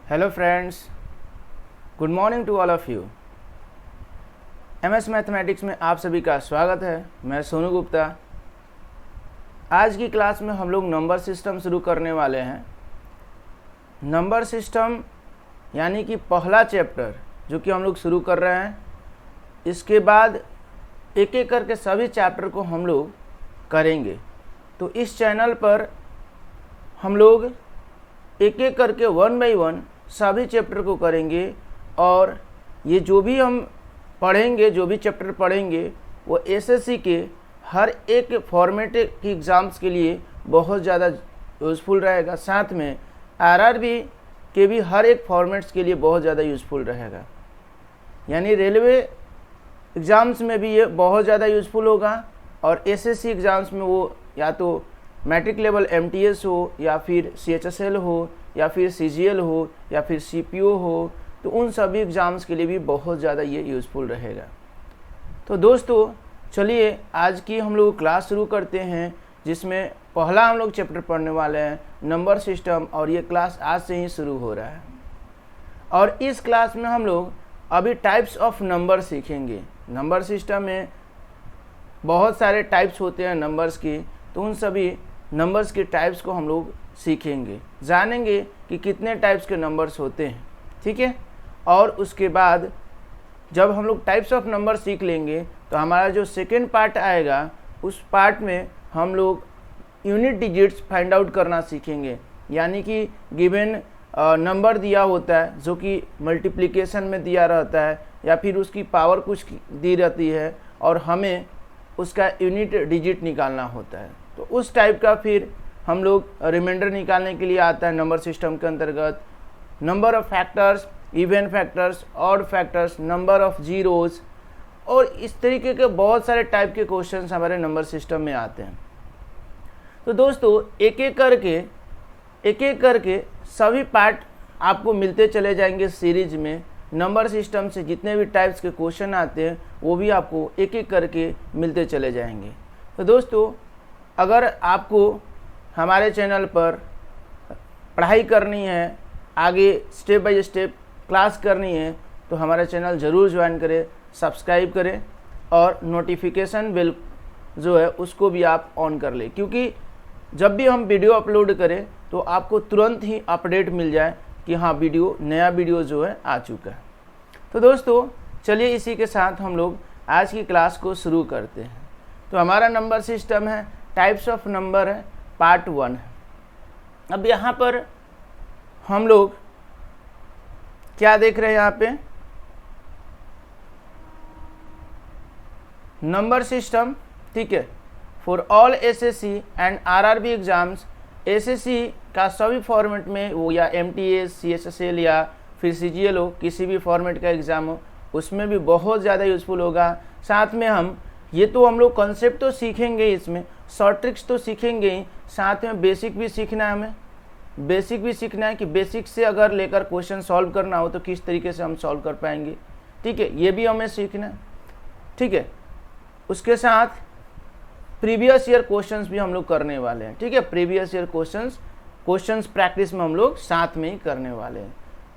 Hello friends, good morning to all of you. MS mathematics में आप सभी का स्वागत है। मैं सोनू गुप्ता। आज की क्लास में हम लोग नंबर सिस्टम शुरू करने वाले हैं। नंबर सिस्टम यानी कि पहला चैप्टर जो कि हम लोग शुरू कर रहे हैं। इसके बाद एक एक करके सभी चैप्टर को हम लोग करेंगे। तो इस चैनल पर हम लोग एक एक करके 1 बाय 1 सभी चैप्टर को करेंगे और ये जो भी हम पढ़ेंगे, जो भी चैप्टर पढ़ेंगे वो एसएससी के हर एक फॉर्मेट की एग्ज़ाम्स के लिए बहुत ज़्यादा यूज़फुल रहेगा। साथ में आरआरबी के भी हर एक फॉर्मेट्स के लिए बहुत ज़्यादा यूज़फुल रहेगा। यानी रेलवे एग्ज़ाम्स में भी ये बहुत ज़्यादा यूज़फुल होगा और एसएससी एग्ज़ाम्स में वो या तो मैट्रिक लेवल एमटीएस हो या फिर सीएचएसएल हो या फिर सीजीएल हो या फिर सीपीओ हो, तो उन सभी एग्ज़ाम्स के लिए भी बहुत ज़्यादा ये यूज़फुल रहेगा। तो दोस्तों चलिए आज की हम लोग क्लास शुरू करते हैं, जिसमें पहला हम लोग चैप्टर पढ़ने वाले हैं नंबर सिस्टम, और ये क्लास आज से ही शुरू हो रहा है। और इस क्लास में हम लोग अभी टाइप्स ऑफ नंबर सीखेंगे। नंबर सिस्टम में बहुत सारे टाइप्स होते हैं नंबर्स की, तो उन सभी नंबर्स के टाइप्स को हम लोग सीखेंगे, जानेंगे कि कितने टाइप्स के नंबर्स होते हैं। ठीक है। और उसके बाद जब हम लोग टाइप्स ऑफ नंबर सीख लेंगे तो हमारा जो सेकेंड पार्ट आएगा, उस पार्ट में हम लोग यूनिट डिजिट्स फाइंड आउट करना सीखेंगे। यानी कि गिवन नंबर दिया होता है जो कि मल्टीप्लिकेशन में दिया रहता है या फिर उसकी पावर कुछ दी रहती है और हमें उसका यूनिट डिजिट निकालना होता है। तो उस टाइप का फिर हम लोग रिमाइंडर निकालने के लिए आता है नंबर सिस्टम के अंतर्गत। Number of factors, even factors, odd factors, number of zeros, और इस तरीके के बहुत सारे टाइप के क्वेश्चंस हमारे नंबर सिस्टम में आते हैं। तो दोस्तों एक एक करके सभी पार्ट आपको मिलते चले जाएंगे सीरीज में। नंबर सिस्टम से जितने भी टाइप्स के क्वेश्चन आते हैं वो भी आपको एक एक करके मिलते चले जाएंगे। तो दोस्तों अगर आपको हमारे चैनल पर पढ़ाई करनी है, आगे स्टेप बाय स्टेप क्लास करनी है, तो हमारा चैनल ज़रूर ज्वाइन करें, सब्सक्राइब करें और नोटिफिकेशन बेल जो है उसको भी आप ऑन कर लें, क्योंकि जब भी हम वीडियो अपलोड करें तो आपको तुरंत ही अपडेट मिल जाए कि हाँ नया वीडियो जो है आ चुका है। तो दोस्तों चलिए इसी के साथ हम लोग आज की क्लास को शुरू करते हैं। तो हमारा नंबर सिस्टम है, टाइप्स ऑफ नंबर है, पार्ट 1 है। अब यहाँ पर हम लोग क्या देख रहे हैं, यहाँ पे नंबर सिस्टम। ठीक है। For all SSC and RRB exams, SSC का सभी फॉर्मेट में वो या एमटीएस, सीएचएसएल या फिर सीजीएल हो, किसी भी फॉर्मेट का एग्ज़ाम हो, उसमें भी बहुत ज़्यादा यूज़फुल होगा। साथ में हम लोग कॉन्सेप्ट तो सीखेंगे, इसमें शॉर्ट ट्रिक्स तो सीखेंगे ही, साथ में बेसिक भी सीखना है। हमें बेसिक भी सीखना है कि बेसिक से अगर लेकर क्वेश्चन सॉल्व करना हो तो किस तरीके से हम सॉल्व कर पाएंगे। ठीक है, ये भी हमें सीखना है। ठीक है। उसके साथ प्रीवियस ईयर क्वेश्चंस भी हम लोग करने वाले हैं। ठीक है, प्रीवियस ईयर क्वेश्चंस प्रैक्टिस में हम लोग साथ में ही करने वाले हैं।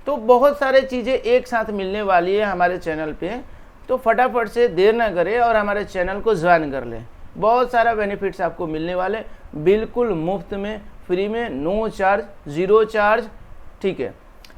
तो बहुत सारे चीज़ें एक साथ मिलने वाली है हमारे चैनल पे, तो फटाफट से देर ना करें और हमारे चैनल को ज्वाइन कर लें। बहुत सारा बेनिफिट्स आपको मिलने वाले, बिल्कुल मुफ्त में, फ्री में, नो चार्ज, ज़ीरो चार्ज। ठीक है।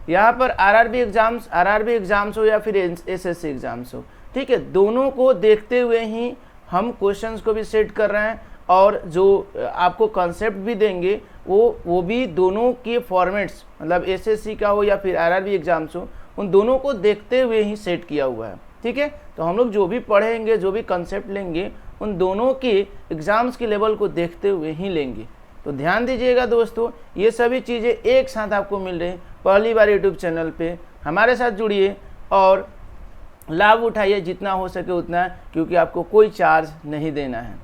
यहाँ पर आरआरबी एग्ज़ाम्स हो या फिर एसएससी एग्ज़ाम्स हो, ठीक है, दोनों को देखते हुए ही हम क्वेश्चंस को भी सेट कर रहे हैं और जो आपको कॉन्सेप्ट भी देंगे वो भी दोनों के फॉर्मेट्स, मतलब एसएससी का हो या फिर आरआरबी एग्ज़ाम्स हो, उन दोनों को देखते हुए ही सेट किया हुआ है। ठीक है। तो हम लोग जो भी पढ़ेंगे, जो भी कंसेप्ट लेंगे, उन दोनों के एग्ज़ाम्स के लेवल को देखते हुए ही लेंगे। तो ध्यान दीजिएगा दोस्तों, ये सभी चीज़ें एक साथ आपको मिल रही। पहली बार यूट्यूब चैनल पे हमारे साथ जुड़िए और लाभ उठाइए जितना हो सके उतना, क्योंकि आपको कोई चार्ज नहीं देना है।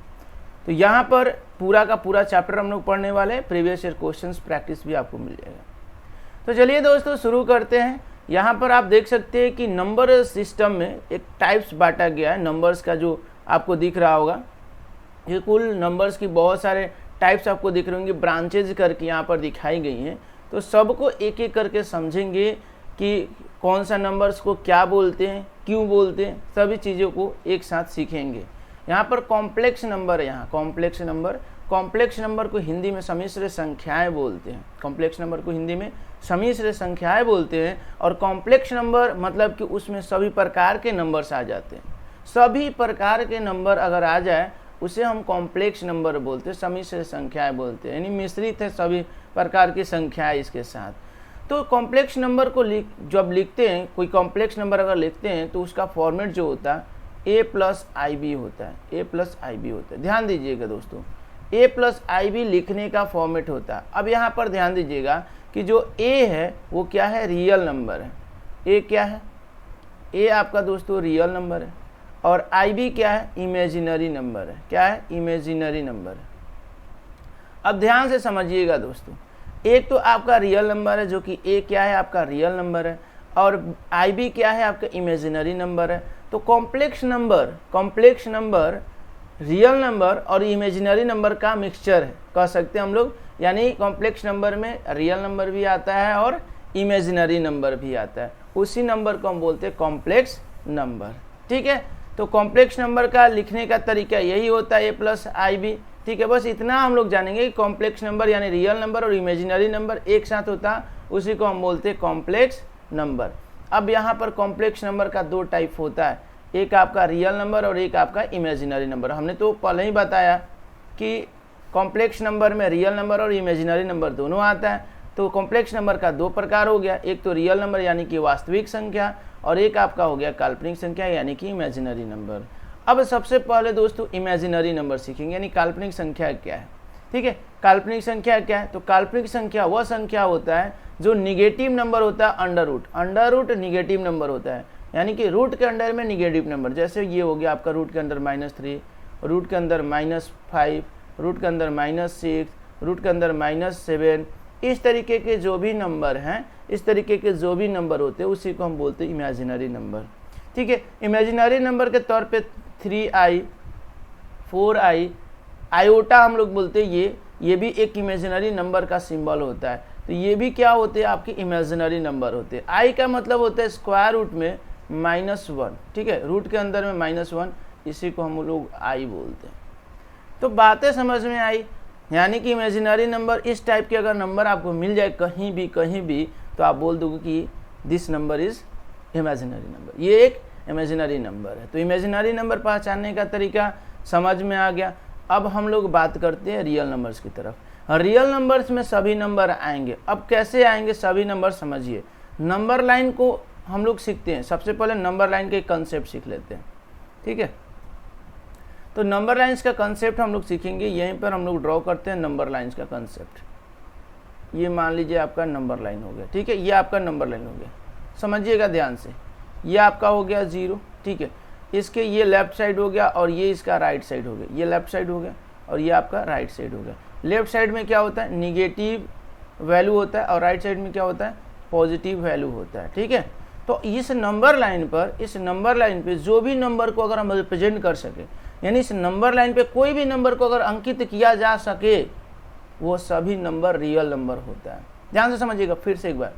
तो यहाँ पर पूरा का पूरा चैप्टर हम लोग पढ़ने वाले हैं, प्रीवियस ईयर क्वेश्चंस प्रैक्टिस भी आपको मिल जाएगा। तो चलिए दोस्तों शुरू करते हैं। यहाँ पर आप देख सकते हैं कि नंबर सिस्टम में एक टाइप्स बांटा गया है नंबर्स का, जो आपको दिख रहा होगा। ये कुल नंबर्स की बहुत सारे टाइप्स आपको दिख रहे होंगे, ब्रांचेज करके यहाँ पर दिखाई गई हैं। तो सबको एक एक करके समझेंगे कि कौन सा नंबर्स को क्या बोलते हैं, क्यों बोलते हैं, सभी चीज़ों को एक साथ सीखेंगे। यहाँ पर कॉम्प्लेक्स नंबर है, यहाँ कॉम्प्लेक्स नंबर को हिंदी में सम्मिश्र संख्याएं बोलते हैं। कॉम्प्लेक्स नंबर को हिंदी में सम्मिश्र संख्याएं बोलते हैं। और कॉम्प्लेक्स नंबर मतलब कि उसमें सभी प्रकार के नंबर्स आ जाते हैं। सभी प्रकार के नंबर अगर आ जाए उसे हम कॉम्प्लेक्स नंबर बोलते हैं, सम्मिश्र संख्याएं बोलते हैं, यानी मिश्रित है सभी प्रकार की संख्याएं इसके साथ। तो कॉम्प्लेक्स नंबर को जब लिखते हैं, कोई कॉम्प्लेक्स नंबर अगर लिखते हैं तो उसका फॉर्मेट जो होता है a+ib होता है, a+ib होता है। ध्यान दीजिएगा दोस्तों, a+ib लिखने का फॉर्मेट होता है। अब यहाँ पर ध्यान दीजिएगा कि जो a है वो क्या है, रियल नंबर है। a क्या है, a आपका दोस्तों रियल नंबर है, और ib क्या है, इमेजिनरी नंबर है। क्या है, इमेजिनरी नंबर है। अब ध्यान से समझिएगा दोस्तों, एक तो आपका रियल नंबर है जो कि a क्या है, आपका रियल नंबर है, और ib क्या है, आपका इमेजिनरी नंबर है। तो कॉम्प्लेक्स नंबर रियल नंबर और इमेजिनरी नंबर का मिक्सचर है, कह सकते हैं हम लोग। यानी कॉम्प्लेक्स नंबर में रियल नंबर भी आता है और इमेजिनरी नंबर भी आता है, उसी नंबर को हम बोलते हैं कॉम्प्लेक्स नंबर। ठीक है, तो कॉम्प्लेक्स नंबर का लिखने का तरीका यही होता है, a+ib। ठीक है, बस इतना हम लोग जानेंगे कि कॉम्प्लेक्स नंबर यानी रियल नंबर और इमेजिनरी नंबर एक साथ होता है, उसी को हम बोलते हैं कॉम्प्लेक्स नंबर। अब यहाँ पर कॉम्प्लेक्स नंबर का दो टाइप होता है, एक आपका रियल नंबर और एक आपका इमेजिनरी नंबर। हमने तो पहले ही बताया कि कॉम्प्लेक्स नंबर में रियल नंबर और इमेजिनरी नंबर दोनों आता है। तो कॉम्प्लेक्स नंबर का दो प्रकार हो गया, एक तो रियल नंबर यानी कि वास्तविक संख्या, और एक आपका हो गया काल्पनिक संख्या यानी कि इमेजिनरी नंबर। अब सबसे पहले दोस्तों इमेजिनरी नंबर सीखेंगे, यानी काल्पनिक संख्या क्या है। ठीक है, काल्पनिक संख्या क्या है, तो काल्पनिक संख्या वह संख्या होता है जो निगेटिव नंबर होता है, अंडर रूट निगेटिव नंबर होता है, यानी कि रूट के अंडर में निगेटिव नंबर। जैसे ये हो गया आपका रूट के अंदर -3, रूट के अंदर -5, रूट के अंदर -6, रूट के अंदर -7, इस तरीके के जो भी नंबर हैं, इस तरीके के जो भी नंबर होते हैं उसी को हम बोलते हैं इमेजिनरी नंबर। ठीक है, इमेजिनरी नंबर के तौर पे 3i, 4i, आयोटा हम लोग बोलते हैं, ये भी एक इमेजिनरी नंबर का सिंबल होता है। तो ये भी क्या होते हैं, आपके इमेजिनरी नंबर होते हैं। i का मतलब होता है स्क्वायर रूट में -1। ठीक है, रूट के अंदर में -1, इसी को हम लोग i बोलते हैं। तो बातें समझ में आई, यानी कि इमेजिनरी नंबर इस टाइप के अगर नंबर आपको मिल जाए कहीं भी तो आप बोल दोगे कि this number is imaginary number, ये एक इमेजिनरी नंबर है। तो इमेजिनरी नंबर पहचानने का तरीका समझ में आ गया। अब हम लोग बात करते हैं रियल नंबर्स की तरफ। रियल नंबर्स में सभी नंबर आएंगे। अब कैसे आएंगे सभी नंबर, समझिए। नंबर लाइन को हम लोग सीखते हैं, सबसे पहले नंबर लाइन के कंसेप्ट सीख लेते हैं। ठीक है, तो नंबर लाइन्स का कंसेप्ट हम लोग सीखेंगे। यहीं पर हम लोग ड्रॉ करते हैं नंबर लाइन्स का कंसेप्ट। ये मान लीजिए आपका नंबर लाइन हो गया। ठीक है, ये आपका नंबर लाइन हो गया, समझिएगा ध्यान से। ये आपका हो गया 0। ठीक है, इसके ये लेफ्ट साइड हो गया और ये इसका राइट साइड हो गया। ये लेफ्ट साइड हो गया और ये आपका राइट साइड हो गया। लेफ्ट साइड में क्या होता है, निगेटिव वैल्यू होता है, और राइट साइड में क्या होता है, पॉजिटिव वैल्यू होता है। ठीक है, तो इस नंबर लाइन पर जो भी नंबर को अगर हम रिप्रेजेंट कर सके, यानी इस नंबर लाइन पे कोई भी नंबर को अगर अंकित किया जा सके, वो सभी नंबर रियल नंबर होता है। ध्यान से समझिएगा फिर से एक बार,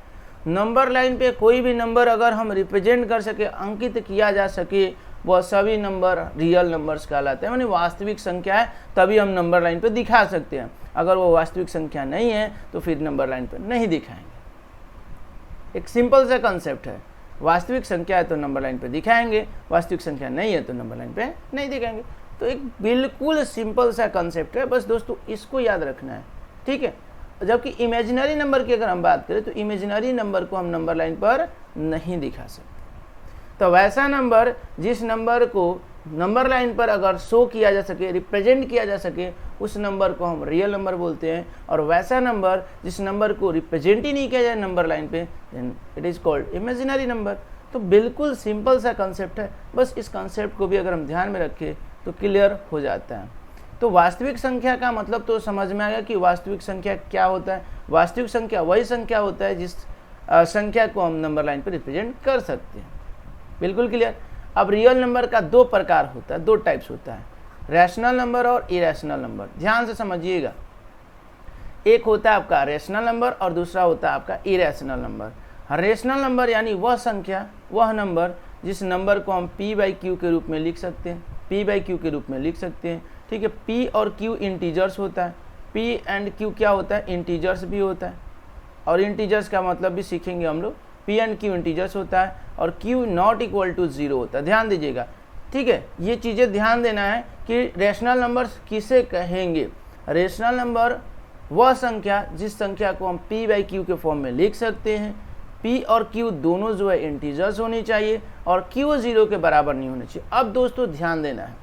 नंबर लाइन पे कोई भी नंबर अगर हम रिप्रेजेंट कर सके, अंकित किया जा सके, वह सभी नंबर रियल नंबर्स कहलाते हैं, यानी वास्तविक संख्या है, तभी हम नंबर लाइन पे दिखा सकते हैं। अगर वो वास्तविक संख्या नहीं है तो फिर नंबर लाइन पे नहीं दिखाएंगे। एक सिंपल सा कंसेप्ट है, वास्तविक संख्या है तो नंबर लाइन पे दिखाएंगे, वास्तविक संख्या नहीं है तो नंबर लाइन पे नहीं दिखाएंगे। तो एक बिल्कुल सिंपल सा कंसेप्ट है, बस दोस्तों इसको याद रखना है। ठीक है, जबकि इमेजिनरी नंबर की अगर हम बात करें तो इमेजिनरी नंबर को हम नंबर लाइन पर नहीं दिखा सकते। तो वैसा नंबर जिस नंबर को नंबर लाइन पर अगर शो किया जा सके, रिप्रेजेंट किया जा सके, उस नंबर को हम रियल नंबर बोलते हैं। और वैसा नंबर जिस नंबर को रिप्रेजेंट ही नहीं किया जाए नंबर लाइन पे, then it is called imaginary number. तो बिल्कुल सिंपल सा कंसेप्ट है, बस इस कंसेप्ट को भी अगर हम ध्यान में रखें तो क्लियर हो जाता है। तो वास्तविक संख्या का मतलब तो समझ में आया कि वास्तविक संख्या क्या होता है। वास्तविक संख्या वही संख्या होता है जिस संख्या को हम नंबर लाइन पर रिप्रेजेंट कर सकते हैं। बिल्कुल क्लियर। अब रियल नंबर का दो प्रकार होता है, दो टाइप्स होता है, रैशनल नंबर और इरेशनल नंबर। ध्यान से समझिएगा, एक होता है आपका रेशनल नंबर और दूसरा होता है आपका इरेशनल नंबर। रेशनल नंबर यानी वह संख्या, वह नंबर जिस नंबर को हम p बाई क्यू के रूप में लिख सकते हैं, p बाई क्यू के रूप में लिख सकते हैं। ठीक है, p और q इंटीजर्स होता है, p एंड q क्या होता है, इंटीजर्स भी होता है। और इंटीजर्स का मतलब भी सीखेंगे हम लोग, p एंड q इंटीजर्स होता है और q नॉट इक्वल टू 0 होता है, ध्यान दीजिएगा। ठीक है, ये चीज़ें ध्यान देना है कि रेशनल नंबर्स किसे कहेंगे। रेशनल नंबर वह संख्या जिस संख्या को हम p बाई क्यू के फॉर्म में लिख सकते हैं, p और q दोनों जो है इंटीजर्स होनी चाहिए और q 0 के बराबर नहीं होनी चाहिए। अब दोस्तों ध्यान देना है,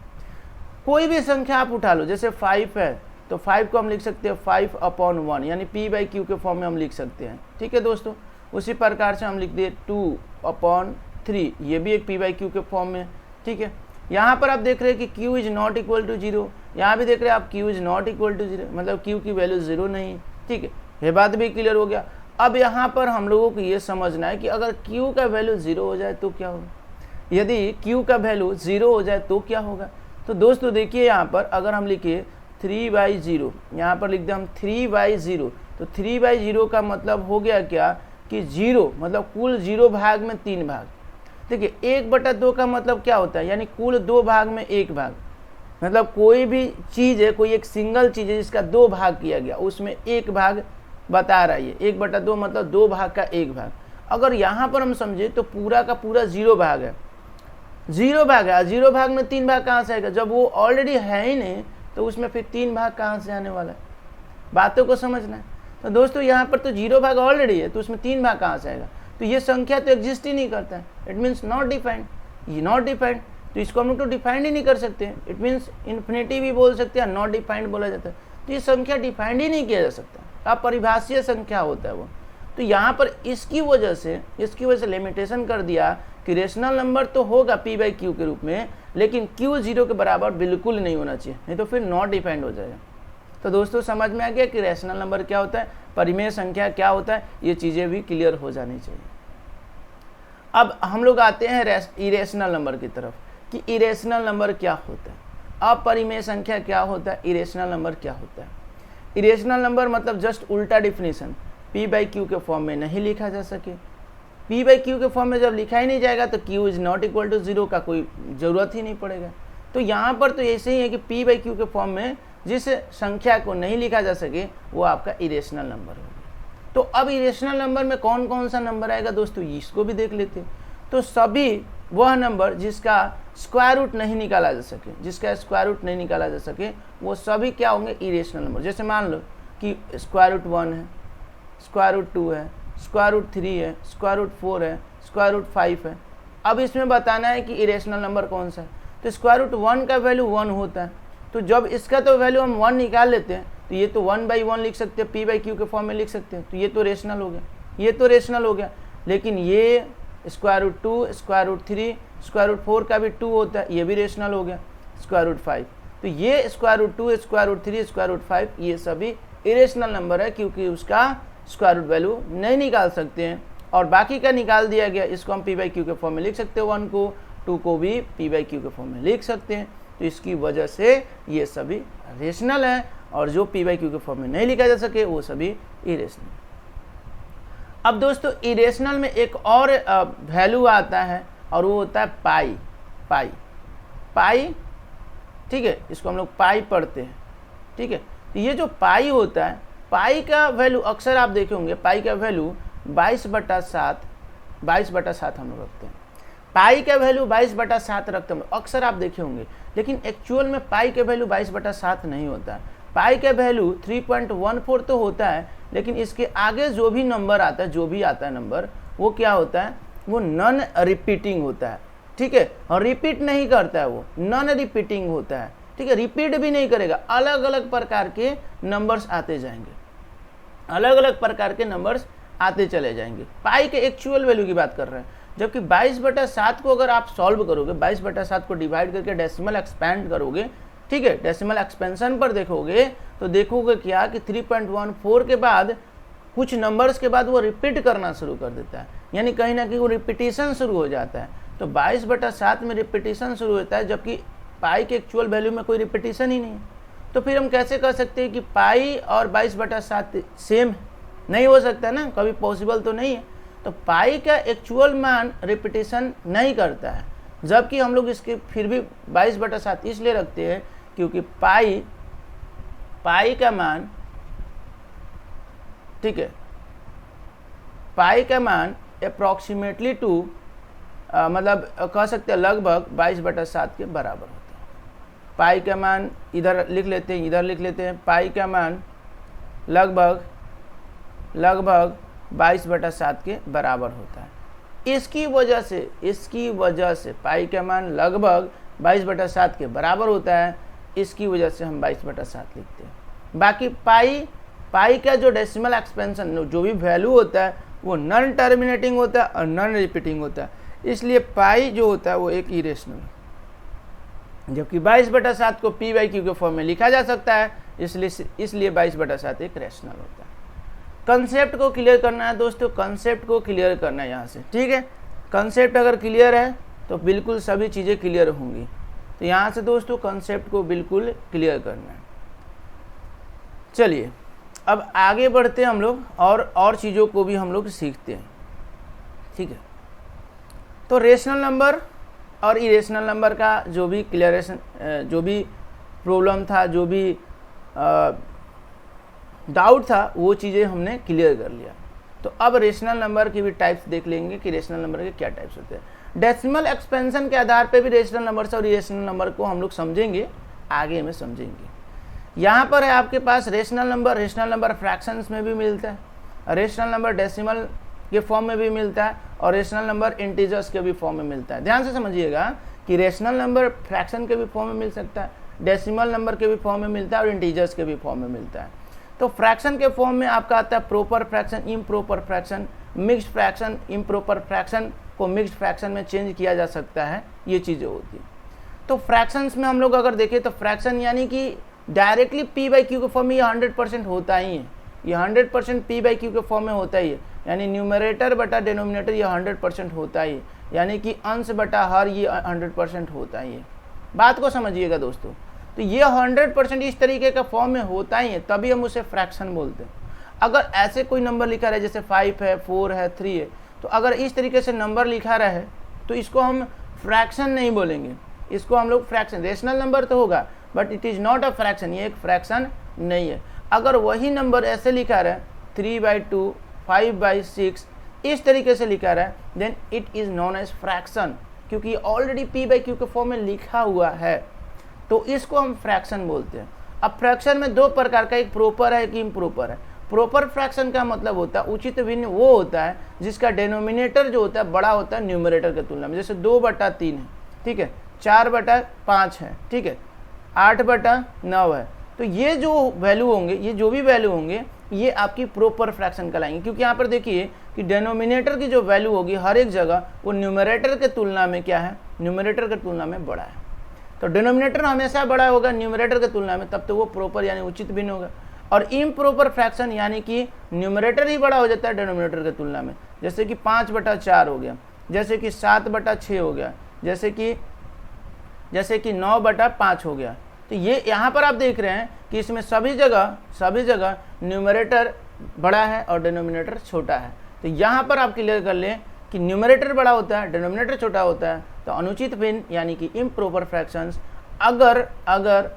कोई भी संख्या आप उठा लो, जैसे 5 है तो 5 को हम लिख सकते हैं 5/1 यानी p बाई क्यू के फॉर्म में हम लिख सकते हैं। ठीक है दोस्तों, उसी प्रकार से हम लिख दिए 2/3, ये भी एक p बाई क्यू के फॉर्म में। ठीक है, यहाँ पर आप देख रहे हैं कि q is not equal to 0, यहाँ भी देख रहे हैं आप q is not equal to 0, मतलब q की वैल्यू 0 नहीं। ठीक है, ये बात भी क्लियर हो गया। अब यहाँ पर हम लोगों को ये समझना है कि अगर q का वैल्यू 0 हो जाए तो क्या होगा, यदि q का वैल्यू 0 हो जाए तो क्या होगा। तो दोस्तों देखिए, यहाँ पर अगर हम लिखिए 3/0, यहाँ पर लिख दें हम 3/0, तो 3/0 का मतलब हो गया क्या कि 0 मतलब कुल 0 भाग में 3 भाग। देखिए 1/2 का मतलब क्या होता है, यानी कुल 2 भाग में 1 भाग, मतलब कोई भी चीज़ है, कोई एक सिंगल चीज़ है जिसका 2 भाग किया गया, उसमें 1 भाग बता रहा है। 1/2 मतलब 2 भाग का 1 भाग। अगर यहाँ पर हम समझे तो पूरा का पूरा 0 भाग है, 0 भाग है, 0 भाग में 3 भाग कहाँ से आएगा, जब वो ऑलरेडी है ही नहीं तो उसमें फिर 3 भाग कहाँ से आने वाला है, बातों को समझना है। तो दोस्तों यहाँ पर तो 0 भाग ऑलरेडी है, तो उसमें 3 भाग कहाँ से आएगा, तो ये संख्या तो एग्जिस्ट ही नहीं करता है, इट मीन्स नॉट डिफाइंड। ये नॉट डिफाइंड, तो इसको हम लोग तो डिफाइंड ही नहीं कर सकते, इट मीन्स इन्फिनिटी भी बोल सकते हैं, नॉट डिफाइंड बोला जाता है। तो ये संख्या डिफाइंड ही नहीं किया जा सकता, अपरिभाषीय संख्या होता है वो। तो यहाँ पर इसकी वजह से लिमिटेशन कर दिया कि रेशनल नंबर तो होगा p बाई क्यू के रूप में, लेकिन q 0 के बराबर बिल्कुल नहीं होना चाहिए, नहीं तो फिर नॉट डिफाइंड हो जाएगा। तो दोस्तों समझ में आ गया कि रेशनल नंबर क्या होता है, परिमेय संख्या क्या होता है, ये चीज़ें भी क्लियर हो जानी चाहिए। अब हम लोग आते हैं इरेशनल नंबर की तरफ कि इरेशनल नंबर क्या होता है, अपरिमेय संख्या क्या होता है, इरेशनल नंबर क्या होता है। इरेशनल नंबर मतलब जस्ट उल्टा डिफिनीशन, p बाई क्यू के फॉर्म में नहीं लिखा जा सके। p बाई क्यू के फॉर्म में जब लिखा ही नहीं जाएगा तो q is not equal to 0 का कोई ज़रूरत ही नहीं पड़ेगा। तो यहाँ पर तो ऐसे ही है कि p बाई क्यू के फॉर्म में जिस संख्या को नहीं लिखा जा सके वो आपका इरेशनल नंबर होगा। तो अब इरेशनल नंबर में कौन कौन सा नंबर आएगा दोस्तों, इसको भी देख लेते हैं। तो सभी वह नंबर जिसका स्क्वायर रूट नहीं निकाला जा सके, वो सभी क्या होंगे, इरेशनल नंबर। जैसे मान लो कि √1 है, √2 है, √3 है, √4 है, √5 है। अब इसमें बताना है कि इरेशनल नंबर कौन सा है। तो √1 का वैल्यू 1 होता है, तो जब इसका तो वैल्यू हम 1 निकाल लेते हैं तो ये तो 1/1 लिख सकते हैं, p बाई क्यू के फॉर्म में लिख सकते हैं, तो ये तो रेशनल हो गया। लेकिन ये √2, √3, √4 का भी 2 होता है, ये भी रेशनल हो गया, √5। तो ये √2, √3, √5 ये सभी इरेशनल नंबर है, क्योंकि उसका स्क्वायर रूट वैल्यू नहीं निकाल सकते हैं और बाकी का निकाल दिया गया। इसको हम p बाई क्यू के फॉर्म में लिख सकते हैं, 1 को, 2 को भी p बाई क्यू के फॉर्म में लिख सकते हैं। तो इसकी वजह से ये सभी रेशनल है और जो p बाई क्यू के फॉर्म में नहीं लिखा जा सके वो सभी इरेशनल। अब दोस्तों इरेशनल में एक और वैल्यू आता है और वो होता है पाई। ठीक है, इसको हम लोग पाई पढ़ते हैं। ठीक है, तो ये जो पाई होता है, पाई का वैल्यू अक्सर आप देखे होंगे, पाई का वैल्यू 22/7 हम लोग रखते हैं। पाई का वैल्यू 22/7 रखते हैं, अक्सर आप देखे होंगे, लेकिन एक्चुअल में पाई का वैल्यू 22/7 नहीं होता है। पाई का वैल्यू 3.14 तो होता है, लेकिन इसके आगे जो भी नंबर आता है, नंबर वो क्या होता है, वो नॉन रिपीटिंग होता है। ठीक है, और रिपीट नहीं करता है, वो नॉन रिपीटिंग होता है। ठीक है, रिपीट भी नहीं करेगा, अलग अलग प्रकार के नंबर्स आते जाएंगे, अलग अलग प्रकार के नंबर्स आते चले जाएंगे। पाई के एक्चुअल वैल्यू की बात कर रहे हैं, जबकि 22/7 को अगर आप सॉल्व करोगे, 22/7 को डिवाइड करके डेसिमल एक्सपेंड करोगे, ठीक है, डेसिमल एक्सपेंशन पर देखोगे तो देखोगे क्या कि 3.14 के बाद कुछ नंबर्स के बाद वो रिपीट करना शुरू कर देता है, यानी कहीं ना कहीं वो रिपीटिशन शुरू हो जाता है। तो 22/7 में रिपीटिशन शुरू होता है, जबकि पाई के एक्चुअल वैल्यू में कोई रिपीटिशन ही नहीं है। तो फिर हम कैसे कर सकते हैं कि पाई और 22/7 सेम नहीं हो सकता ना, कभी पॉसिबल तो नहीं है। तो पाई का एक्चुअल मान रिपीटेशन नहीं करता है, जबकि हम लोग इसके फिर भी 22/7 इसलिए रखते हैं क्योंकि पाई का मान, ठीक है, पाई का मान अप्रॉक्सीमेटली टू मतलब कह सकते हैं लगभग 22/7 के बराबर होता है। पाई का मान इधर लिख लेते हैं, इधर लिख लेते हैं, पाई का मान लगभग 22/7 के बराबर होता है। इसकी वजह से पाई का मान लगभग 22/7 के बराबर होता है, इसकी वजह से हम 22/7 लिखते हैं। बाकी पाई का जो डेसिमल एक्सपेंशन जो भी वैल्यू होता है वो नॉन टर्मिनेटिंग होता है और नॉन रिपीटिंग होता है, इसलिए पाई जो होता है वो एक इरेशनल, जबकि 22/7 को p/q के फॉर्म में लिखा जा सकता है, इसलिए 22/7 एक रेशनल होता है। कंसेप्ट को क्लियर करना है दोस्तों, कंसेप्ट को क्लियर करना है यहाँ से, ठीक है। कंसेप्ट अगर क्लियर है तो बिल्कुल सभी चीज़ें क्लियर होंगी। तो यहाँ से दोस्तों कंसेप्ट को बिल्कुल क्लियर करना है। चलिए अब आगे बढ़ते हैं हम लोग और चीज़ों को भी हम लोग सीखते हैं, ठीक है। तो रेशनल नंबर और इरेशनल नंबर का जो भी क्लियरेशन, जो भी प्रॉब्लम था, जो भी डाउट था, वो चीज़ें हमने क्लियर कर लिया। तो अब रेशनल नंबर की भी टाइप्स देख लेंगे कि रेशनल नंबर के क्या टाइप्स होते हैं। डेसिमल एक्सपेंशन के आधार पे भी रेशनल नंबर और इरेशनल नंबर को हम लोग समझेंगे, आगे में समझेंगे। यहाँ पर है आपके पास रेशनल नंबर फ्रैक्शंस में भी मिलता है, रेशनल नंबर डेसिमल के फॉर्म में भी मिलता है और रेशनल नंबर इंटीजर्स के भी फॉर्म में मिलता है। ध्यान से समझिएगा कि रेशनल नंबर फ्रैक्शन के भी फॉर्म में मिल सकता है, डेसिमल नंबर के भी फॉर्म में मिलता है और इंटीजर्स के भी फॉर्म में मिलता है। तो फ्रैक्शन के फॉर्म में आपका आता है proper fraction, improper fraction, mixed fraction. Improper fraction को मिक्स्ड फ्रैक्शन में चेंज किया जा सकता है, ये चीज़ें होती है। तो फ्रैक्शंस में हम लोग अगर देखें तो फ्रैक्शन यानी कि डायरेक्टली p/q के फॉर्म में ये 100% होता ही है, ये 100% p/q के फॉर्म में होता ही है, यानी न्यूमरेटर बटा डिनोमिनेटर ये 100% होता ही है, यानी कि अंश बटा हर ये 100% होता ही है। बात को समझिएगा दोस्तों, तो ये 100% इस तरीके का फॉर्म में होता ही है, तभी हम उसे फ्रैक्शन बोलते हैं। अगर ऐसे कोई नंबर लिखा रहे जैसे 5 है, 4 है, 3 है, तो अगर इस तरीके से नंबर लिखा रहे तो इसको हम फ्रैक्शन नहीं बोलेंगे, इसको हम लोग फ्रैक्शन, रेशनल नंबर तो होगा but it is not a fraction, ये एक फ्रैक्शन नहीं है। अगर वही नंबर ऐसे लिखा रहा है 3/2, 5/6 इस तरीके से लिखा रहा है, then it is known as fraction, क्योंकि ऑलरेडी p/q के फॉर्म में लिखा हुआ है, तो इसको हम फ्रैक्शन बोलते हैं। अब फ्रैक्शन में दो प्रकार का, एक प्रॉपर है, एक इम्प्रॉपर है। प्रॉपर फ्रैक्शन का मतलब होता है उचित भिन्न वो होता है जिसका डेनोमिनेटर जो होता है बड़ा होता है न्यूमरेटर की तुलना में। जैसे 2/3 है, ठीक है, 4/5 है, ठीक है, 8/9 है। तो ये जो वैल्यू होंगे, ये जो भी वैल्यू होंगे, ये आपकी प्रॉपर फ्रैक्शन कहलाएंगे, क्योंकि यहाँ पर देखिए कि डेनोमिनेटर की जो वैल्यू होगी हर एक जगह वो न्यूमरेटर के तुलना में क्या है, न्यूमरेटर की तुलना में बड़ा है। तो डिनोमिनेटर हमेशा बड़ा होगा न्यूमरेटर की तुलना में, तब तो वो प्रॉपर यानी उचित भिन्न होगा। और इम्प्रॉपर फ्रैक्शन यानी कि न्यूमरेटर ही बड़ा हो जाता है डिनोमिनेटर की तुलना में, जैसे कि 5/4 हो गया, जैसे कि 7/6 हो गया, जैसे कि 9/5 हो गया। तो ये यहाँ पर आप देख रहे हैं कि इसमें सभी जगह न्यूमरेटर बड़ा है और डिनोमिनेटर छोटा है। तो यहाँ पर आप क्लियर कर लें कि न्यूमरेटर बड़ा होता है, डिनोमिनेटर छोटा होता है, तो अनुचित भिन्न यानी कि इम्प्रॉपर फ्रैक्शंस। अगर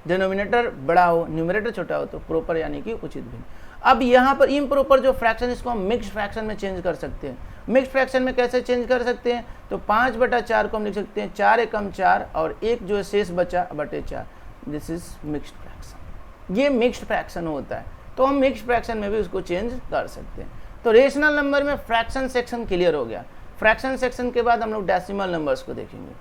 डिनोमिनेटर बड़ा हो, न्यूमरेटर छोटा हो, तो प्रॉपर यानी कि उचित भिन्न। अब यहाँ पर इम्प्रॉपर जो फ्रैक्शन, इसको हम मिक्स्ड फ्रैक्शन में चेंज कर सकते हैं। मिक्स्ड फ्रैक्शन में कैसे चेंज कर सकते हैं, तो 5/4 को हम लिख सकते हैं 4 एकम 4 और एक जो शेष बचा बटे 4, दिस इज मिक्स्ड फ्रैक्शन। ये मिक्स्ड फ्रैक्शन होता है, तो हम मिक्स्ड फ्रैक्शन में भी उसको चेंज कर सकते हैं। तो रेशनल नंबर में फ्रैक्शन सेक्शन क्लियर हो गया। फ्रैक्शन सेक्शन के बाद हम लोग डेसिमल नंबर्स को देखेंगे।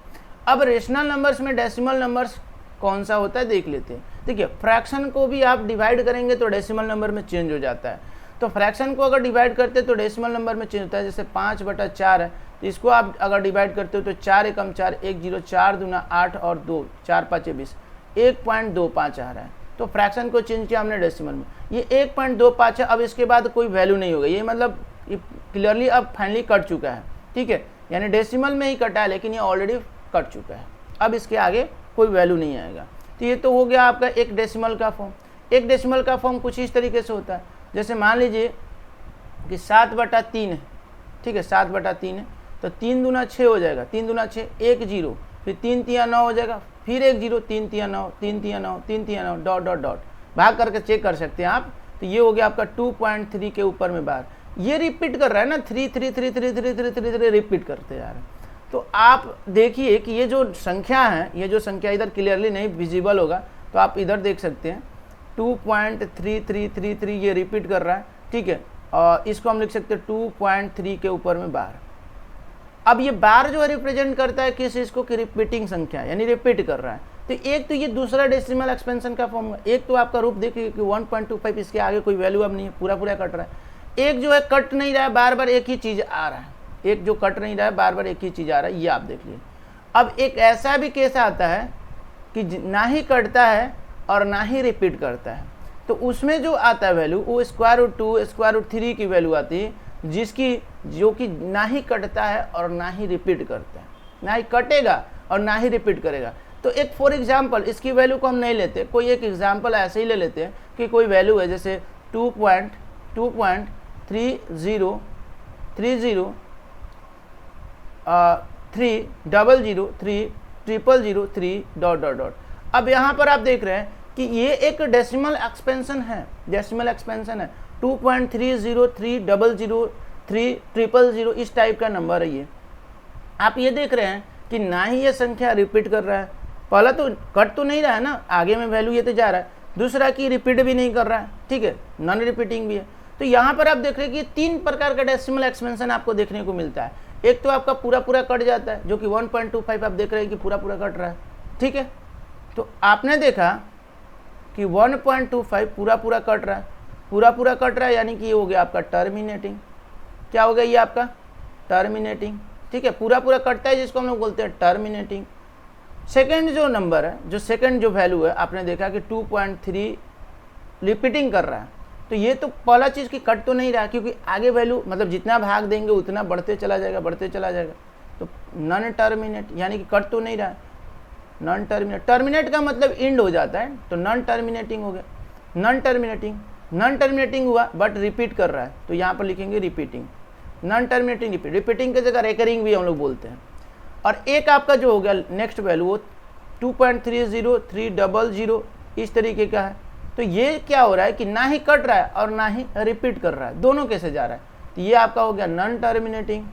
अब रेशनल नंबर्स में डेसिमल नंबर्स कौन सा होता है देख लेते हैं। देखिए, फ्रैक्शन को भी आप डिवाइड करेंगे तो डेसिमल नंबर में चेंज हो जाता है। तो फ्रैक्शन को अगर डिवाइड करते हैं तो डेसिमल नंबर में चेंज होता है। जैसे 5/4 है, तो इसको आप अगर डिवाइड करते हो तो 4 एकम 4, 1 0, 4 दूना 8 और 2, 4 5 20, 1.25 आ रहा है। तो फ्रैक्शन को चेंज किया हमने डेसिमल में, ये 1.25 है। अब इसके बाद कोई वैल्यू नहीं होगा, ये मतलब ये क्लियरली अब फाइनली कट चुका है, ठीक है, यानी डेसिमल में ही कटा है लेकिन ये ऑलरेडी कट चुका है। अब इसके आगे कोई वैल्यू नहीं आएगा। तो ये तो हो गया आपका एक डेसिमल का फॉर्म। एक डेसिमल का फॉर्म कुछ इस तरीके से होता है, जैसे मान लीजिए कि 7/3 है, ठीक है, 7/3 है, तो 3 दूना 6 हो जाएगा, 3 दूना 6 1 0, फिर 3 तिया 9 हो जाएगा, फिर 1 0, 3 तिया 9, 3 तिया 9, 3 तिया 9, डॉट डॉट डॉट भाग करके चेक कर सकते हैं आप। तो ये हो गया आपका 2.3 के ऊपर में बार। ये रिपीट कर रहा है ना, 3 3 3 3 3 3 3 3 रिपीट करते जा रहे हैं। तो आप देखिए कि ये जो संख्या है, ये जो संख्या इधर क्लियरली नहीं विजिबल होगा, तो आप इधर देख सकते हैं 2.3333 ये रिपीट कर रहा है, ठीक है, और इसको हम लिख सकते हैं 2.3 के ऊपर में बार। अब ये बार जो है रिप्रेजेंट करता है किस चीज़ को, कि रिपीटिंग संख्या, यानी रिपीट कर रहा है। तो एक तो ये दूसरा डेसिमल एक्सपेंशन का फॉर्म है। एक तो आपका रूप देखिए कि 1.25, इसके आगे कोई वैल्यू अब नहीं है, पूरा पूरा कट रहा है। एक जो है कट नहीं रहा है, बार बार एक ही चीज़ आ रहा है, एक जो कट नहीं रहा है, बार बार एक ही चीज़ आ रहा है, ये आप देख लीजिए। अब एक ऐसा भी केस आता है कि ना ही कटता है और ना ही रिपीट करता है, तो उसमें जो आता है वैल्यू वो √2 √3 की वैल्यू आती है, जो कि ना ही कटता है और ना ही रिपीट करता है, ना ही कटेगा और ना ही रिपीट करेगा। तो एक फॉर एग्जांपल इसकी वैल्यू को हम नहीं लेते, कोई एक एग्जांपल ऐसे ही ले लेते हैं कि कोई वैल्यू है जैसे 2.303030003 डॉट डॉट डॉट। अब यहाँ पर आप देख रहे हैं कि ये एक डेसिमल एक्सपेंशन है, डेसिमल एक्सपेंशन है 2.30300300 इस टाइप का नंबर है ये। आप ये देख रहे हैं कि ना ही ये संख्या रिपीट कर रहा है, पहला तो कट तो नहीं रहा है ना, आगे में वैल्यू ये तो जा रहा है, दूसरा कि रिपीट भी नहीं कर रहा है, ठीक है, नॉन रिपीटिंग भी है। तो यहाँ पर आप देख रहे हैं कि 3 प्रकार का डेसिमल एक्सपेंशन आपको देखने को मिलता है। एक तो आपका पूरा पूरा कट जाता है, जो कि 1.25 आप देख रहे हैं कि पूरा पूरा कट रहा है, ठीक है। तो आपने देखा कि 1.25 पूरा पूरा कट रहा है, पूरा पूरा कट रहा है, यानी कि ये हो गया आपका टर्मिनेटिंग। क्या हो गया ये आपका टर्मिनेटिंग, ठीक है, पूरा पूरा कटता है जिसको हम लोग बोलते हैं टर्मिनेटिंग। सेकेंड जो नंबर है, जो सेकेंड जो वैल्यू है, आपने देखा कि 2.3 रिपीटिंग कर रहा है, तो ये तो पहला चीज़ की कट तो नहीं रहा, क्योंकि आगे वैल्यू मतलब जितना भाग देंगे उतना बढ़ते चला जाएगा, बढ़ते चला जाएगा। तो नॉन टर्मिनेट, यानी कि कट तो नहीं रहा है, नॉन टर्मिनेट। टर्मिनेट का मतलब एंड हो जाता है, तो नॉन टर्मिनेटिंग हो गया। नॉन टर्मिनेटिंग, नॉन टर्मिनेटिंग हुआ बट रिपीट कर रहा है, तो यहाँ पर लिखेंगे repeating. Non terminating repeat, repeating की जगह रेकरिंग भी हम लोग बोलते हैं। और एक आपका जो हो गया नेक्स्ट वैल्यू वो 2.300300 इस तरीके का है। तो ये क्या हो रहा है कि ना ही कट रहा है और ना ही रिपीट कर रहा है, दोनों कैसे जा रहा है। तो ये आपका हो गया नॉन टर्मिनेटिंग,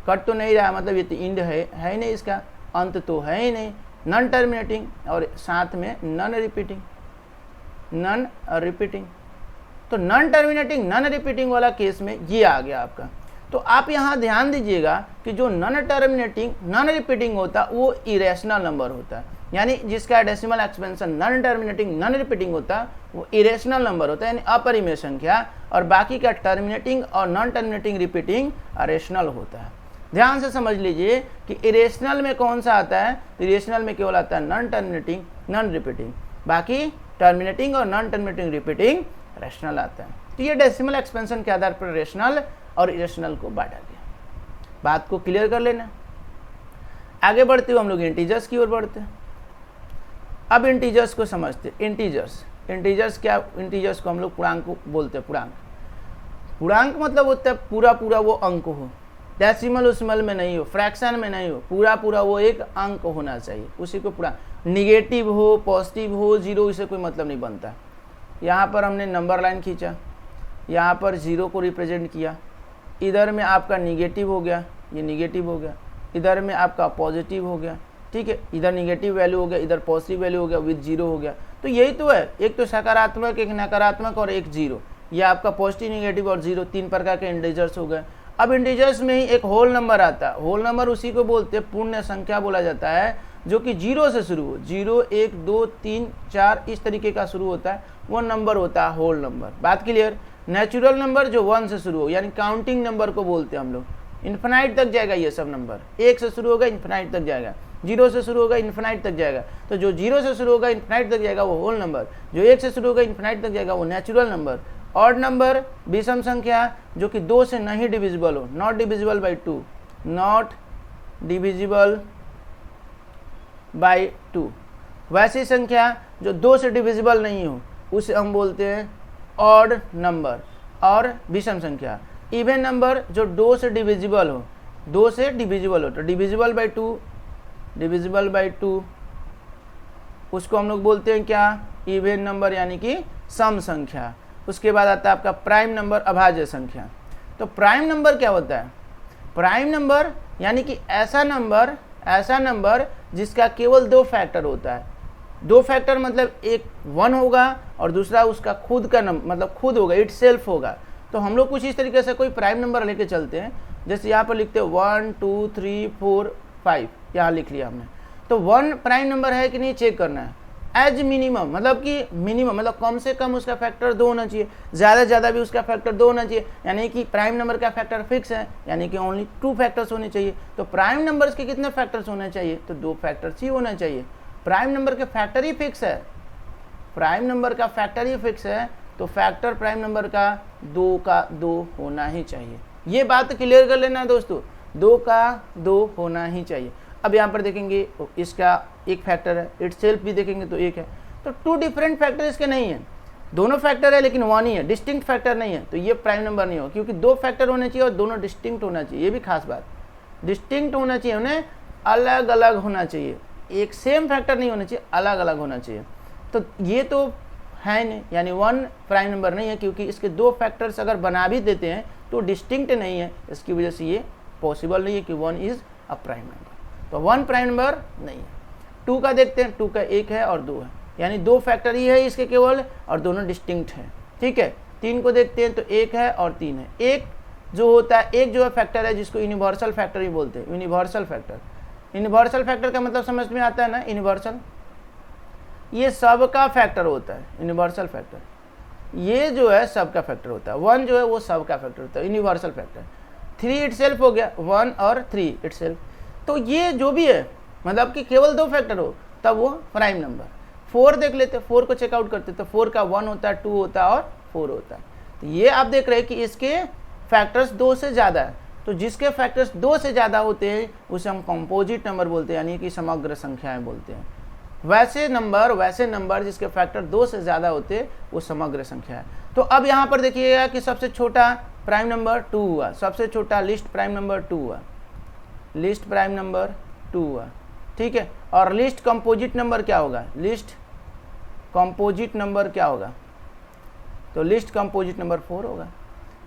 कट तो नहीं रहा है, मतलब ये तो इंड है ही नहीं, इसका अंत तो है ही नहीं, नॉन टर्मिनेटिंग, और साथ में नॉन रिपीटिंग, नॉन रिपीटिंग। तो नॉन टर्मिनेटिंग नॉन रिपीटिंग वाला केस में ये आ गया आपका। तो आप यहाँ ध्यान दीजिएगा कि जो नॉन टर्मिनेटिंग नॉन रिपीटिंग होता है वो इरेशनल नंबर होता है, यानी जिसका decimal expansion non terminating non repeating होता है वो इरेशनल नंबर होता है, यानी अपरिमेय संख्या, और बाकी का टर्मिनेटिंग और नॉन टर्मिनेटिंग रिपीटिंग रेशनल होता है। ध्यान से समझ लीजिए कि इरेशनल में कौन सा आता है, तो इरेशनल में केवल आता है नॉन टर्मिनेटिंग नॉन रिपीटिंग, बाकी टर्मिनेटिंग और नॉन टर्मिनेटिंग रिपीटिंग रेशनल आता है। तो ये डेसिमल एक्सपेंशन के आधार पर रेशनल और इरेशनल को बांटा गया। बात को क्लियर कर लेना। आगे बढ़ते हुए हम लोग इंटीजर्स की ओर बढ़ते हैं। अब इंटीजर्स को समझते हैं। इंटीजर्स क्या, इंटीजर्स को हम लोग पूर्णांक को बोलते हैं। पूर्णांक मतलब होता है पूरा पूरा वो अंक हो, डेसिमल उस्मल में नहीं हो, फ्रैक्शन में नहीं हो, पूरा पूरा वो एक अंक होना चाहिए, उसी को पूरा। निगेटिव हो, पॉजिटिव हो, जीरो, इसे कोई मतलब नहीं बनता। यहाँ पर हमने नंबर लाइन खींचा, यहाँ पर जीरो को रिप्रेजेंट किया, इधर में आपका निगेटिव हो गया, ये निगेटिव हो गया, इधर में आपका पॉजिटिव हो गया, ठीक है, इधर निगेटिव वैल्यू हो गया, इधर पॉजिटिव वैल्यू हो गया, विद जीरो हो गया। तो यही तो है, एक तो सकारात्मक, एक नकारात्मक और एक जीरो। ये आपका पॉजिटिव, निगेटिव और जीरो 3 प्रकार के इंटीजर्स हो गए। अब इंटीजर्स में ही एक होल नंबर आता है। होल नंबर उसी को बोलते हैं, पूर्ण संख्या बोला जाता है, जो कि जीरो से शुरू हो, 0 1 2 3 4 इस तरीके का शुरू होता है, वो नंबर होता है होल नंबर। बात क्लियर। नेचुरल नंबर जो 1 से शुरू हो, यानी काउंटिंग नंबर को बोलते हैं हम लोग, इन्फिनाइट तक जाएगा ये सब नंबर, 1 से शुरू होगा इन्फिनाइट तक जाएगा, 0 से शुरू होगा इन्फिनाइट तक जाएगा। तो जो 0 से शुरू होगा इन्फिनाइट तक जाएगा वो होल नंबर, जो 1 से शुरू होगा इन्फिनाइट तक जाएगा वो नेचुरल नंबर। ऑड नंबर विषम संख्या जो कि 2 से नहीं डिविजिबल हो, not divisible by 2, not divisible by 2। वैसी संख्या जो 2 से डिविजिबल नहीं हो उसे हम बोलते हैं ऑड नंबर और विषम संख्या। इवन नंबर जो 2 से डिविजिबल हो, 2 से डिविजिबल हो तो डिविजिबल बाई 2 उसको हम लोग बोलते हैं क्या, इवन नंबर यानी कि सम संख्या। उसके बाद आता है आपका प्राइम नंबर, अभाज्य संख्या। तो प्राइम नंबर क्या होता है, प्राइम नंबर यानी कि ऐसा नंबर जिसका केवल 2 फैक्टर होता है। 2 फैक्टर मतलब एक 1 होगा और दूसरा उसका खुद का नंबर, मतलब खुद होगा, इट सेल्फ होगा। तो हम लोग कुछ इस तरीके से कोई प्राइम नंबर लेके चलते हैं, जैसे यहाँ पर लिखते हैं 1 2 3 4 5, यहाँ लिख लिया हमने। तो 1 प्राइम नंबर है कि नहीं चेक करना है। एज मिनिमम मतलब कि मिनिमम मतलब कम से कम उसका फैक्टर 2 होना चाहिए, ज़्यादा से ज़्यादा भी उसका फैक्टर 2 होना चाहिए। यानी कि प्राइम नंबर का फैक्टर फिक्स है, यानी कि ओनली 2 फैक्टर्स होने चाहिए। तो प्राइम नंबर्स के कितने फैक्टर्स होने चाहिए, तो 2 फैक्टर्स ही होना चाहिए। प्राइम नंबर के फैक्टर ही फिक्स है, प्राइम नंबर का फैक्टर ही फिक्स है, तो फैक्टर प्राइम नंबर का 2 का 2 होना ही चाहिए। ये बात क्लियर कर लेना दोस्तों, 2 का 2 होना ही चाहिए। अब यहाँ पर देखेंगे इसका एक फैक्टर है, इट सेल्फ भी देखेंगे तो एक है। तो 2 डिफरेंट फैक्टर इसके नहीं है, दोनों फैक्टर है लेकिन 1 ही है, डिस्टिंक्ट फैक्टर नहीं है। तो ये प्राइम नंबर नहीं हो, क्योंकि 2 फैक्टर होने चाहिए और दोनों डिस्टिंक्ट होना चाहिए। ये भी खास बात, डिस्टिंक्ट होना चाहिए, उन्हें अलग अलग होना चाहिए, एक सेम फैक्टर नहीं होना चाहिए, अलग अलग होना चाहिए। तो ये तो है नहीं, यानी 1 प्राइम नंबर नहीं है, क्योंकि इसके 2 फैक्टर्स अगर बना भी देते हैं तो डिस्टिंक्ट नहीं है, इसकी वजह से ये पॉसिबल नहीं है कि 1 इज अ प्राइम नंबर। तो 1 प्राइम नंबर नहीं है। 2 का देखते हैं, 2 का 1 है और 2 है, यानी 2 फैक्टर ही है इसके केवल और दोनों डिस्टिंक्ट हैं, ठीक है। 3 को देखते हैं तो 1 है और 3 है। एक जो होता है, एक जो है फैक्टर है जिसको यूनिवर्सल फैक्टर ही बोलते हैं, यूनिवर्सल फैक्टर। यूनिवर्सल फैक्टर का मतलब समझ में आता है ना, यूनिवर्सल ये सबका फैक्टर होता है, यूनिवर्सल फैक्टर ये जो है सबका फैक्टर होता है। 1 जो है वो सबका फैक्टर होता है, यूनिवर्सल फैक्टर। 3 इटसेल्फ हो गया, 1 और 3 इटसेल्फ। तो ये जो भी है मतलब कि केवल 2 फैक्टर हो तब वो प्राइम नंबर। 4 देख लेते, 4 को चेकआउट करते तो 4 का 1 होता है, 2 होता है और 4 होता है। तो ये आप देख रहे हैं कि इसके फैक्टर्स 2 से ज़्यादा है। तो जिसके फैक्टर्स 2 से ज़्यादा होते हैं उसे हम कंपोजिट नंबर बोलते हैं, यानी कि समग्र संख्याएं बोलते हैं। वैसे नंबर जिसके फैक्टर 2 से ज़्यादा होते हैं वो समग्र संख्या है। तो अब यहाँ पर देखिएगा कि सबसे छोटा प्राइम नंबर 2 हुआ, सबसे छोटा लिस्ट प्राइम नंबर 2 हुआ, लिस्ट प्राइम नंबर 2 हुआ, ठीक है। और लिस्ट कंपोजिट नंबर क्या होगा, लिस्ट कंपोजिट नंबर क्या होगा, तो लिस्ट कंपोजिट नंबर 4 होगा,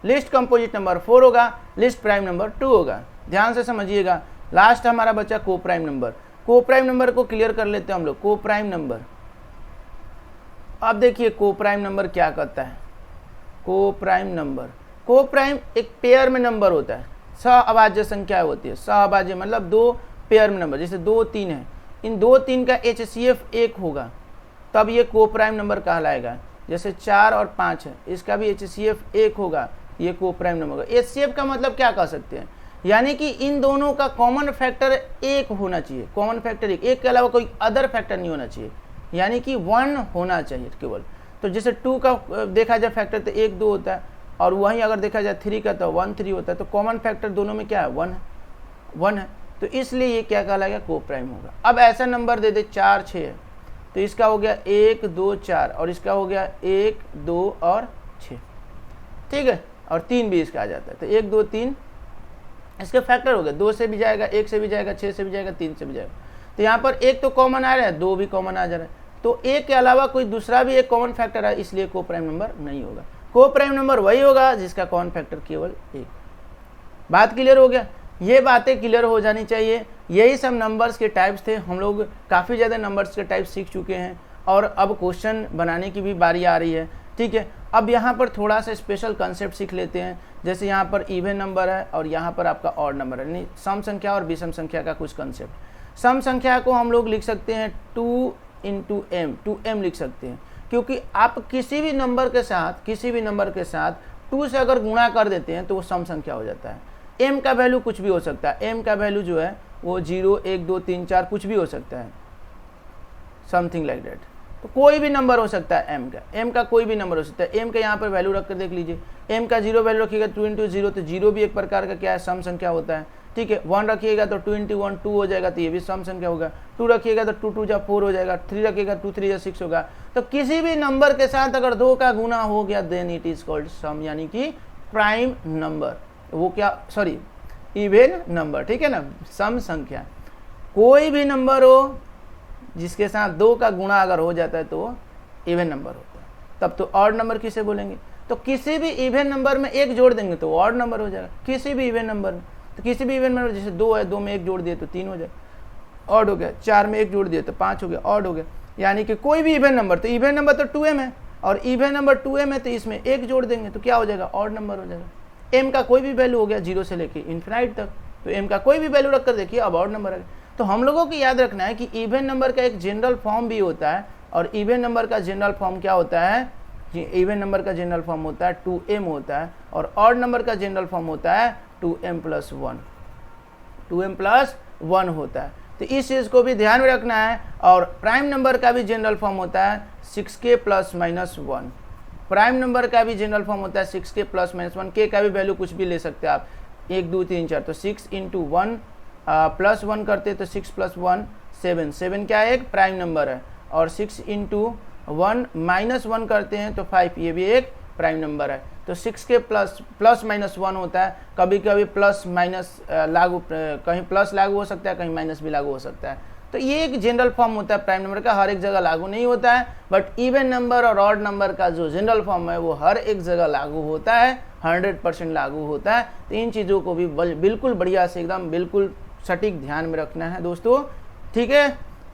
लिस्ट कंपोजिट नंबर 4 होगा, लिस्ट प्राइम नंबर 2 होगा। ध्यान से समझिएगा। लास्ट हमारा बचा को प्राइम नंबर। को प्राइम नंबर को क्लियर कर लेते हैं हम लोग। को प्राइम नंबर, अब देखिए को प्राइम नंबर क्या करता है। को प्राइम नंबर, को प्राइम एक पेयर में नंबर होता है, सहअभाज्य संख्या होती है। सहअभाज्य मतलब 2 पेयर में नंबर, जैसे 2 3 है, इन 2 3 का HCF 1 होगा तब ये को प्राइम नंबर कहलाएगा। जैसे 4 और 5 है, इसका भी HCF 1 होगा, ये को प्राइम नंबर होगा। HCF का मतलब क्या कह सकते हैं, यानी कि इन दोनों का कॉमन फैक्टर 1 होना चाहिए, कॉमन फैक्टर 1 के अलावा कोई अदर फैक्टर नहीं होना चाहिए, यानी कि 1 होना चाहिए केवल। तो जैसे 2 का देखा जाए फैक्टर तो 1 2 होता है, और वहीं अगर देखा जाए 3 का तो 1 3 होता है। तो कॉमन फैक्टर दोनों में क्या है, 1 है। तो इसलिए ये क्या कहलाएगा, को प्राइम होगा। अब ऐसा नंबर दे दे 4 6 है, तो इसका हो गया 1 2 4 और इसका हो गया 1 2 और 6, ठीक है। और 3 भी इसका आ जाता है, तो 1 2 3 इसके फैक्टर हो गए। 2 से भी जाएगा, 1 से भी जाएगा, 6 से भी जाएगा, 3 से भी जाएगा। तो यहाँ पर 1 तो कॉमन आ रहा है, 2 भी कॉमन आ जा रहा है, तो 1 के अलावा कोई दूसरा भी एक कॉमन फैक्टर है, इसलिए को प्राइम नंबर नहीं होगा। को प्राइम नंबर वही होगा जिसका कॉमन फैक्टर केवल 1। बात क्लियर हो गया। ये बातें क्लियर हो जानी चाहिए। यही सब नंबर्स के टाइप्स थे। हम लोग काफ़ी ज़्यादा नंबर्स के टाइप सीख चुके हैं और अब क्वेश्चन बनाने की भी बारी आ रही है, ठीक है। अब यहाँ पर थोड़ा सा स्पेशल कंसेप्ट सीख लेते हैं। जैसे यहाँ पर इवन नंबर है और यहाँ पर आपका ऑड नंबर है, यानी सम संख्या और विषम संख्या का कुछ कंसेप्ट। सम संख्या को हम लोग लिख सकते हैं 2 × m, 2m लिख सकते हैं, क्योंकि आप किसी भी नंबर के साथ 2 से अगर गुणा कर देते हैं तो वो सम संख्या हो जाता है। m का वैल्यू कुछ भी हो सकता है, m का वैल्यू जो है वो 0 1 2 3 4 कुछ भी हो सकता है, समथिंग लाइक दैट। तो कोई भी नंबर हो सकता है m का कोई भी नंबर हो सकता है। m का यहाँ पर वैल्यू रख कर देख लीजिए, m का 0 वैल्यू रखिएगा 2 × 0, तो 0 भी एक प्रकार का क्या है, सम संख्या होता है, ठीक है। 1 रखिएगा तो 2 × 1 2 हो जाएगा, तो ये भी सम संख्या होगा। 2 रखिएगा तो 2 2 4 हो जाएगा। 3 रखिएगा 2 3 6 होगा। तो किसी भी नंबर के साथ अगर 2 का गुना हो गया देन इट इज कॉल्ड सम, यानी कि प्राइम नंबर। वो क्या, सॉरी, इवन नंबर, ठीक है ना, सम संख्या। कोई भी नंबर हो जिसके साथ 2 का गुणा अगर हो जाता है तो इवन नंबर होता है। तब तो ऑड नंबर किसे बोलेंगे? तो किसी भी इवन नंबर में 1 जोड़ देंगे तो ऑड नंबर हो जाएगा। किसी भी इवन नंबर में, तो किसी भी इवन नंबर, जैसे 2 है, 2 में 1 जोड़ दिए तो 3 हो जाए, ऑड हो गया। 4 में 1 जोड़ दिए तो 5 हो गया, ऑड हो गया। यानी कि कोई भी इवन नंबर, तो इवन नंबर तो 2m है, और इवन नंबर 2m है तो इसमें 1 जोड़ देंगे तो क्या हो जाएगा? ऑड नंबर हो जाएगा। m का कोई भी वैल्यू हो गया 0 से लेके इन्फिनाइट तक, तो m का कोई भी वैल्यू रख कर देखिए अब ऑड नंबर आ गया। तो हम लोगों को याद रखना है कि इवन नंबर का एक जनरल फॉर्म भी होता है, और इवन नंबर का जनरल फॉर्म क्या होता है? इवन नंबर का जनरल फॉर्म होता है 2m होता है, और ऑड नंबर का जनरल फॉर्म होता है 2m + 1, 2m + 1 होता है। तो इस चीज़ को भी ध्यान में रखना है। और प्राइम नंबर का भी जनरल फॉर्म होता है 6k ± 1। प्राइम नंबर का भी जनरल फॉर्म होता है 6k ± 1। k का भी वैल्यू कुछ भी ले सकते हैं आप, 1 2 3 4, तो 6 × 1 + 1 करते तो 6 + 1 7, 7 क्या है? एक प्राइम नंबर है। और 6 × 1 - 1 करते हैं तो 5, ये भी एक प्राइम नंबर है। तो 6k ± 1 होता है। कभी कभी प्लस माइनस लागू, कहीं प्लस लागू हो सकता है, कहीं माइनस भी लागू हो सकता है। तो ये एक जनरल फॉर्म होता है प्राइम नंबर का, हर एक जगह लागू नहीं होता है। बट इवन नंबर और ऑड नंबर का जो जनरल फॉर्म है वो हर एक जगह लागू होता है, 100% लागू होता है। तो इन चीज़ों को भी बिल्कुल बढ़िया से एकदम बिल्कुल सटीक ध्यान में रखना है दोस्तों, ठीक है।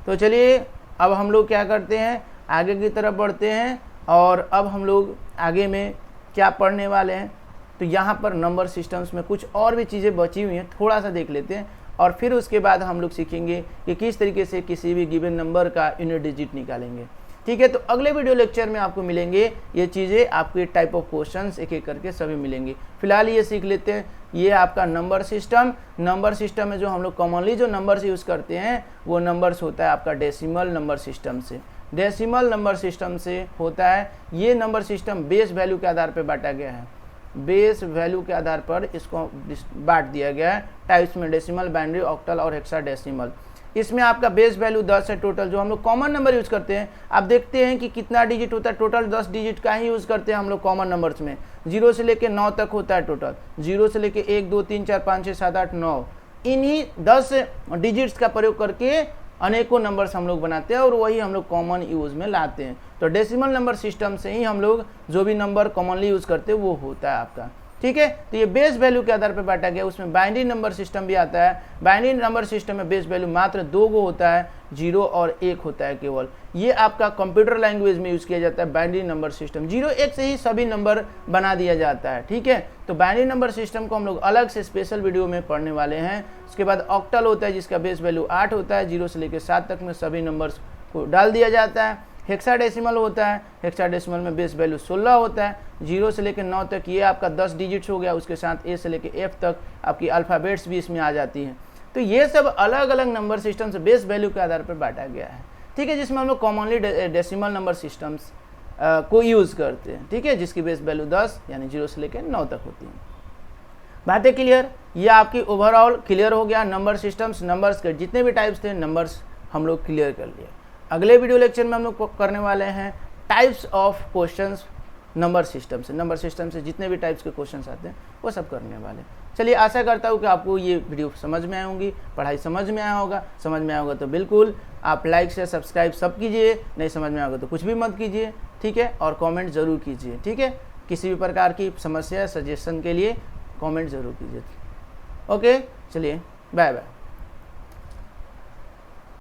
तो चलिए अब हम लोग क्या करते हैं, आगे की तरफ बढ़ते हैं। और अब हम लोग आगे में क्या पढ़ने वाले हैं, तो यहाँ पर नंबर सिस्टम्स में कुछ और भी चीज़ें बची हुई हैं, थोड़ा सा देख लेते हैं। और फिर उसके बाद हम लोग सीखेंगे कि किस तरीके से किसी भी गिवन नंबर का यूनिट डिजिट निकालेंगे, ठीक है। तो अगले वीडियो लेक्चर में आपको मिलेंगे ये चीज़ें, आपके टाइप ऑफ क्वेश्चंस एक एक करके सभी मिलेंगे। फिलहाल ये सीख लेते हैं, ये आपका नंबर सिस्टम। नंबर सिस्टम में जो हम लोग कॉमनली जो नंबर्स यूज़ करते हैं वो नंबर्स होता है आपका डेसिमल नंबर सिस्टम से। डेसिमल नंबर सिस्टम से होता है। ये नंबर सिस्टम बेस वैल्यू के आधार पर बांटा गया है, बेस वैल्यू के आधार पर इसको बांट दिया गया है टाइप्स में, डेसिमल, बाइनरी, ऑक्टल और हेक्साडेसिमल। इसमें आपका बेस वैल्यू 10 है टोटल। जो हम लोग कॉमन नंबर यूज़ करते हैं, आप देखते हैं कि कितना डिजिट होता है, टोटल 10 डिजिट का ही यूज़ करते हैं हम लोग कॉमन नंबर्स में। 0 से लेके 9 तक होता है टोटल, 0 से लेके 1 2 3 4 5 6 7 8 9, इन्हीं 10 डिजिट्स का प्रयोग करके अनेकों नंबर्स हम लोग बनाते हैं और वही हम लोग कॉमन यूज़ में लाते हैं। तो डेसिमल नंबर सिस्टम से ही हम लोग जो भी नंबर कॉमनली यूज़ करते हैं वो होता है आपका, ठीक है। तो ये बेस वैल्यू के आधार पर बांटा गया। उसमें बाइनरी नंबर सिस्टम भी आता है। बाइनरी नंबर सिस्टम में बेस वैल्यू मात्र 2 गो होता है, 0 और 1 होता है केवल। ये आपका कंप्यूटर लैंग्वेज में यूज़ किया जाता है बाइनरी नंबर सिस्टम। 0 1 से ही सभी नंबर बना दिया जाता है, ठीक है। तो बाइनरी नंबर सिस्टम को हम लोग अलग से स्पेशल वीडियो में पढ़ने वाले हैं। उसके बाद ऑक्टल होता है जिसका बेस वैल्यू 8 होता है, 0 से लेकर 7 तक में सभी नंबर्स को डाल दिया जाता है। हेक्साडेसिमल होता है, हेक्साडेसिमल में बेस वैल्यू 16 होता है, 0 से लेकर 9 तक ये आपका 10 डिजिट्स हो गया। उसके साथ ए से लेकर एफ तक आपकी अल्फ़ाबेट्स भी इसमें आ जाती हैं। तो ये सब अलग अलग नंबर सिस्टम से बेस वैल्यू के आधार पर बांटा गया है, ठीक है, जिसमें हम लोग कॉमनली डेसिमल नंबर सिस्टम्स को यूज़ करते हैं, ठीक है, जिसकी बेस वैल्यू 10 यानी 0 से लेकर 9 तक होती है। बातें क्लियर? ये आपकी ओवरऑल क्लियर हो गया। नंबर सिस्टम्स, नंबर्स के जितने भी टाइप्स थे नंबर्स हम लोग क्लियर कर लिए। अगले वीडियो लेक्चर में हम लोग करने वाले हैं types of questions number system से। नंबर सिस्टम से जितने भी टाइप्स के क्वेश्चंस आते हैं वो सब करने वाले। चलिए, आशा करता हूँ कि आपको ये वीडियो समझ में आई होंगी, पढ़ाई समझ में आया होगा। समझ में आया होगा तो बिल्कुल आप लाइक शेयर सब्सक्राइब सब कीजिए, नहीं समझ में आएगा तो कुछ भी मत कीजिए, ठीक है, और कमेंट ज़रूर कीजिए, ठीक है। किसी भी प्रकार की समस्या सजेशन के लिए कमेंट ज़रूर कीजिए। ओके, चलिए, बाय बाय।